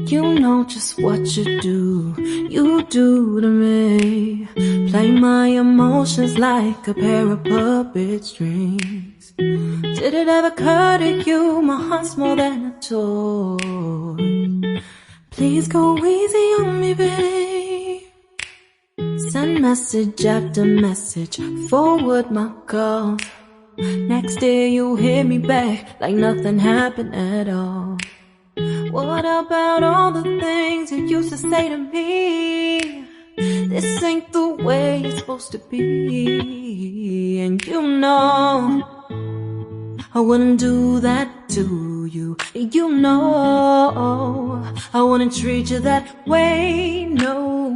You know just what you do to me. Play my emotions like a pair of puppet strings. Did it ever occur to you my heart's more than a toy? Please go easy on me, babe. Send message after message, forward my calls. Next day you hit me back like nothing happened at all. What about all the things you used to say to me? This ain't the way it's supposed to be. And you know I wouldn't do that to you. You know I wouldn't treat you that way, no.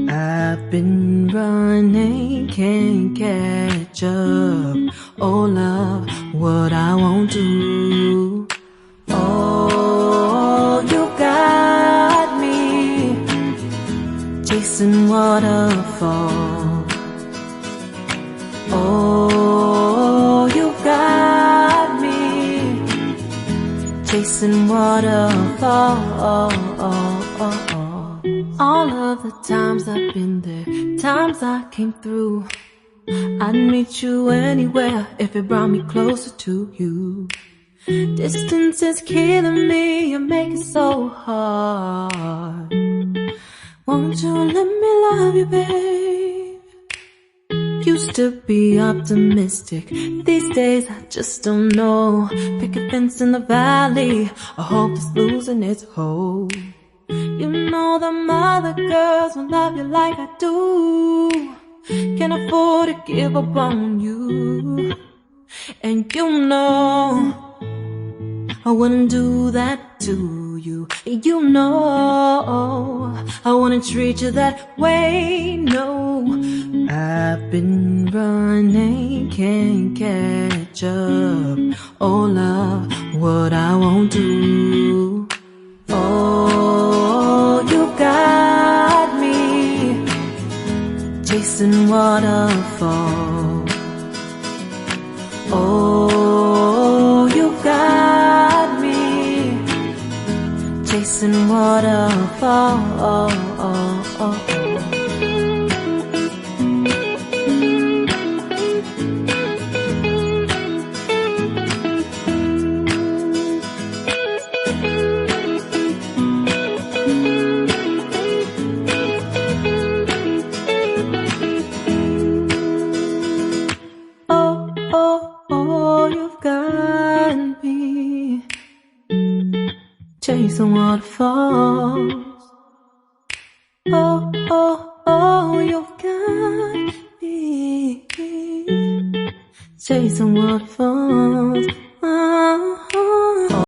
I've been running, can't catch up. Oh love, what I won't do. Oh, you got me chasing waterfalls. Oh, you got me chasing waterfalls. All of the times I've been there, times I came through, I'd meet you anywhere if it brought me closer to you. Distance is killing me, you make it so hard. Won't you let me love you, babe? Used to be optimistic, these days I just don't know. Pick a fence in the valley, I hope it's losing its hold. You know them other girls won't love you like I do. Can't afford to give up on you. And you know I wouldn't do that to you. You know I wouldn't treat you that way, no. I've been running, can't catch up. Oh love, what I won't do. Oh, you got me chasing waterfalls. Oh, you got me chasing waterfalls. Chasing waterfalls. Oh, oh, oh, you've got me chasing waterfalls.